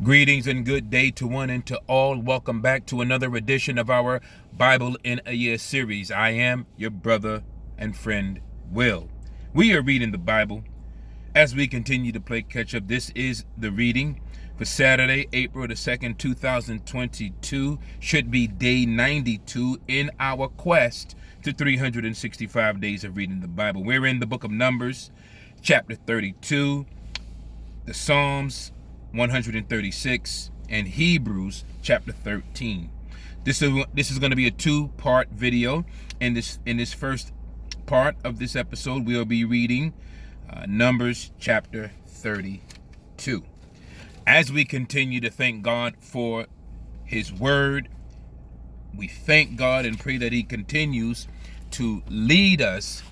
Greetings and good day to one and to all. Welcome back to another edition of our Bible in a Year series. I am your brother and friend, Will. We are reading the Bible as we continue to play catch up. This is the reading for Saturday, April the 2nd, 2022. Should be day 92 in our quest to 365 days of reading the Bible. We're in the book of Numbers, chapter 32, the Psalms 136, and Hebrews chapter 13. This is going to be a two-part video. In this first part of this episode, we'll be reading Numbers chapter 32. As we continue to thank God for his word, we thank God and pray that he continues to lead us,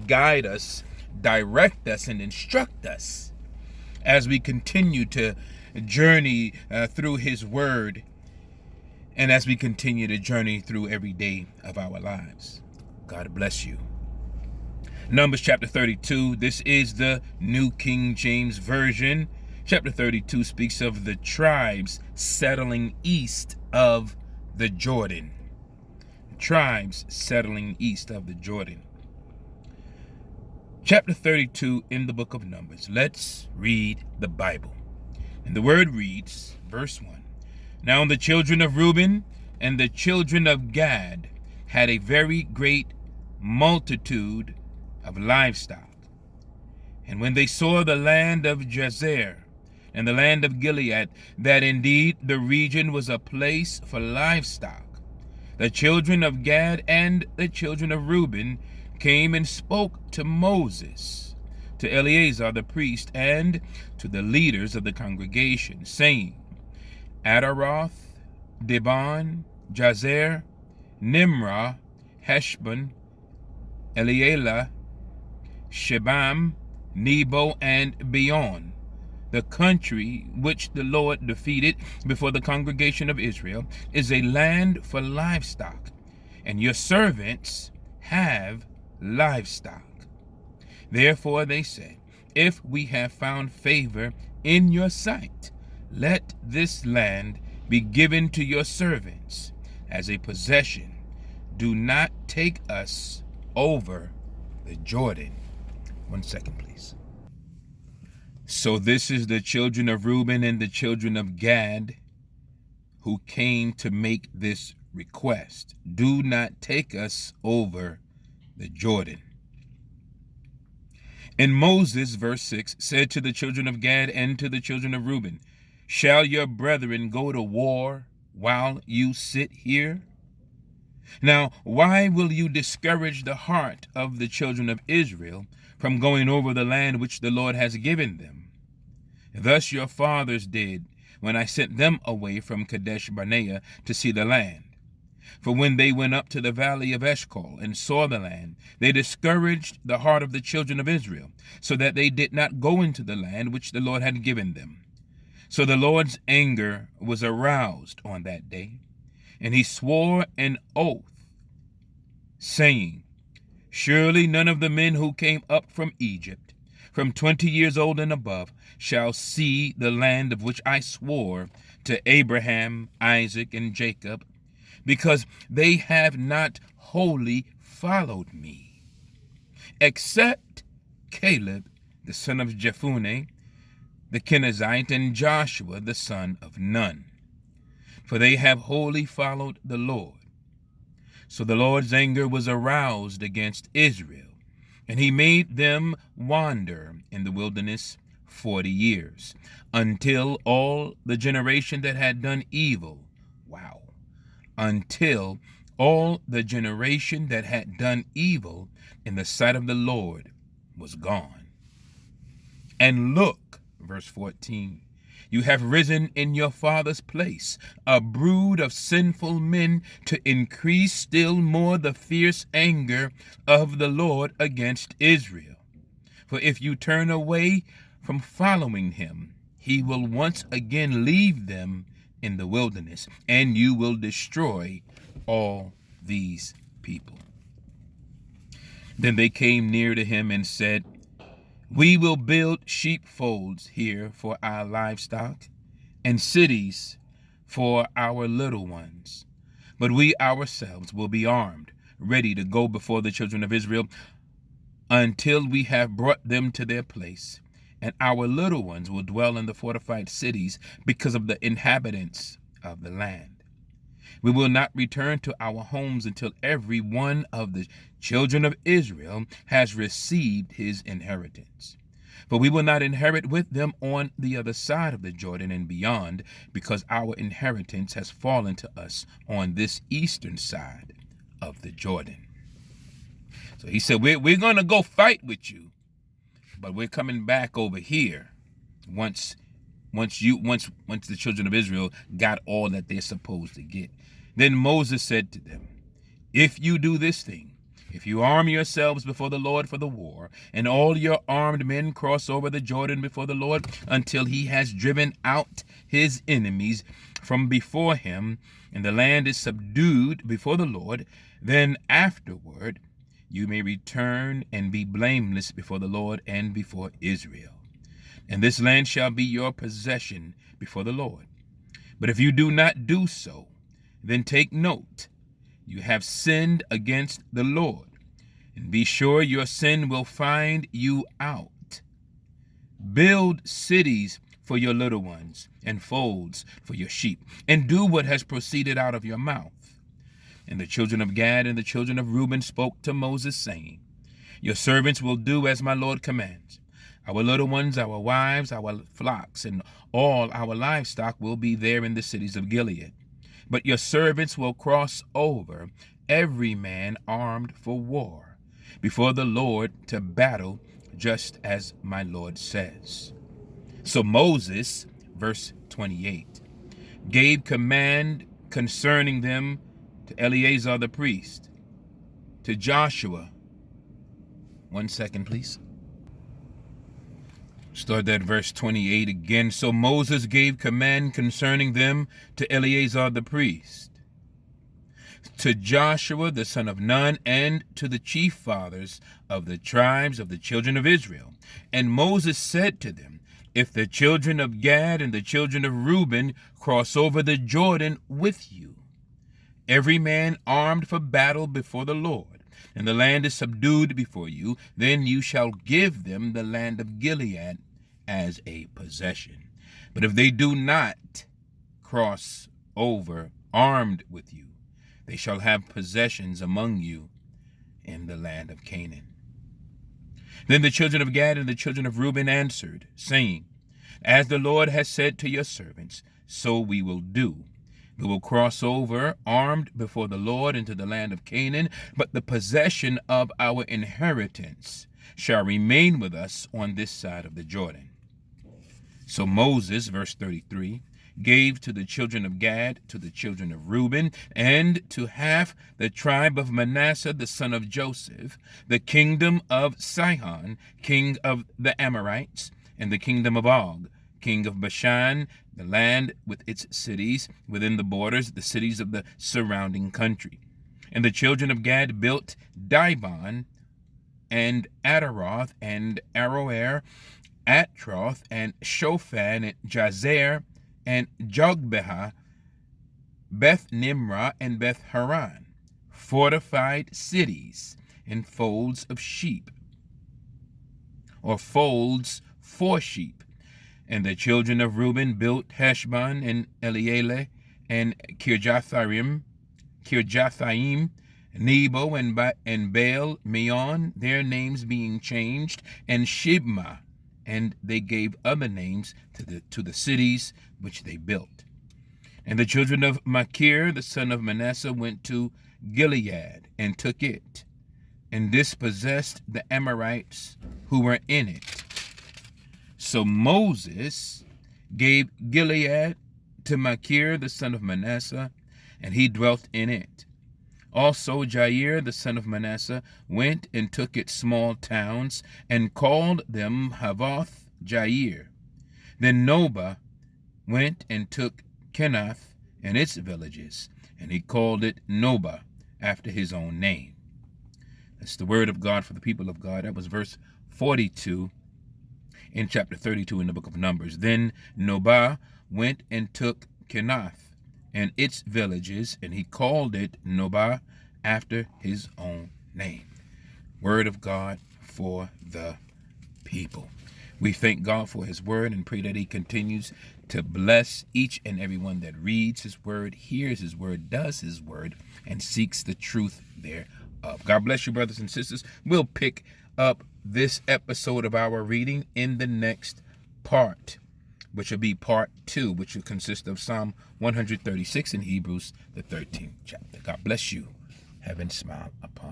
guide us, direct us, and instruct us as we continue to journey through his word, and as we continue to journey through every day of our lives. God bless you. Numbers chapter 32, this is the New King James Version. Chapter 32 speaks of the tribes settling east of the Jordan. Tribes settling east of the Jordan. Chapter 32 in the book of Numbers. Let's read the Bible. And the word reads, verse 1. Now the children of Reuben and the children of Gad had a very great multitude of livestock. And when they saw the land of Jazer and the land of Gilead, that indeed the region was a place for livestock, the children of Gad and the children of Reuben came and spoke to Moses, to Eleazar the priest, and to the leaders of the congregation, saying, Adaroth, Dibon, Jazer, Nimrah, Heshbon, Elealeh, Shebam, Nebo, and Beon, the country which the Lord defeated before the congregation of Israel, is a land for livestock, and your servants have livestock. Therefore they said, if we have found favor in your sight, let this land be given to your servants as a possession. Do not take us over the Jordan. 1 second, please. So this is the children of Reuben and the children of Gad who came to make this request. Do not take us over the Jordan. And Moses, verse 6, said to the children of Gad and to the children of Reuben, shall your brethren go to war while you sit here? Now, why will you discourage the heart of the children of Israel from going over the land which the Lord has given them? Thus your fathers did when I sent them away from Kadesh Barnea to see the land. For when they went up to the valley of Eshcol and saw the land, they discouraged the heart of the children of Israel, so that they did not go into the land which the Lord had given them. So the Lord's anger was aroused on that day, and he swore an oath, saying, surely none of the men who came up from Egypt, from 20 years old and above, shall see the land of which I swore to Abraham, Isaac, and Jacob, because they have not wholly followed me, except Caleb, the son of Jephunneh, the Kenizzite, and Joshua, the son of Nun. For they have wholly followed the Lord. So the Lord's anger was aroused against Israel, and he made them wander in the wilderness 40 years, until all the generation that had done evil, until all the generation that had done evil in the sight of the Lord was gone. And look, verse 14, you have risen in your father's place, a brood of sinful men, to increase still more the fierce anger of the Lord against Israel. For if you turn away from following him, he will once again leave them in the wilderness, and you will destroy all these people. Then they came near to him and said, We will build sheepfolds here for our livestock, and cities for our little ones. But we ourselves will be armed, ready to go before the children of Israel until we have brought them to their place. And our little ones will dwell in the fortified cities because of the inhabitants of the land. We will not return to our homes until every one of the children of Israel has received his inheritance. For we will not inherit with them on the other side of the Jordan and beyond, because our inheritance has fallen to us on this eastern side of the Jordan. So he said, we're going to go fight with you, but we're coming back over here once the children of Israel got all that they're supposed to get. Then Moses said to them, if you do this thing, if you arm yourselves before the Lord for the war, and all your armed men cross over the Jordan before the Lord until he has driven out his enemies from before him, and the land is subdued before the Lord, then afterward you may return and be blameless before the Lord and before Israel. And this land shall be your possession before the Lord. But if you do not do so, then take note, you have sinned against the Lord, and be sure your sin will find you out. Build cities for your little ones, and folds for your sheep, and do what has proceeded out of your mouth. And the children of Gad and the children of Reuben spoke to Moses, saying, your servants will do as my Lord commands. Our little ones, our wives, our flocks, and all our livestock will be there in the cities of Gilead. But your servants will cross over, every man armed for war, before the Lord to battle, just as my Lord says. So Moses, verse 28, gave command concerning them to Eleazar the priest, to Joshua. 1 second, please. Start that verse 28 again. So Moses gave command concerning them to Eleazar the priest, to Joshua the son of Nun, and to the chief fathers of the tribes of the children of Israel. And Moses said to them, if the children of Gad and the children of Reuben cross over the Jordan with you, every man armed for battle before the Lord, and the land is subdued before you, then you shall give them the land of Gilead as a possession. But if they do not cross over armed with you, they shall have possessions among you in the land of Canaan. Then the children of Gad and the children of Reuben answered, saying, as the Lord has said to your servants, so we will do. We will cross over armed before the Lord into the land of Canaan, but the possession of our inheritance shall remain with us on this side of the Jordan. So Moses, verse 33, gave to the children of Gad, to the children of Reuben, and to half the tribe of Manasseh, the son of Joseph, the kingdom of Sihon, king of the Amorites, and the kingdom of Og, king of Bashan, the land with its cities, within the borders, the cities of the surrounding country. And the children of Gad built Dibon, and Ataroth, and Aroer, Atroth, and Shophan, and Jazer, and Jogbehah, Beth Nimrah, and Beth Haran, fortified cities, and folds of sheep, or folds for sheep. And the children of Reuben built Heshbon, and Elealeh, and Kirjathaim, Nebo, and Baal Meon, their names being changed, and Shibmah, and they gave other names to the cities which they built. And the children of Machir, the son of Manasseh, went to Gilead and took it, and dispossessed the Amorites who were in it. So Moses gave Gilead to Machir, the son of Manasseh, and he dwelt in it. Also Jair, the son of Manasseh, went and took its small towns, and called them Havoth Jair. Then Nobah went and took Kenath and its villages, and he called it Nobah, after his own name. That's the word of God for the people of God. That was verse 42 in chapter 32 in the book of Numbers. Then Nobah went and took Kenath and its villages, and he called it Nobah after his own name. Word of God for the people. We thank God for his word and pray that he continues to bless each and every one that reads his word, hears his word, does his word, and seeks the truth thereof. God bless you, brothers and sisters. We'll pick up this episode of our reading in the next part, which will be part 2, which will consist of Psalm 136 in Hebrews, the 13th chapter. God bless you. Heaven smile upon you.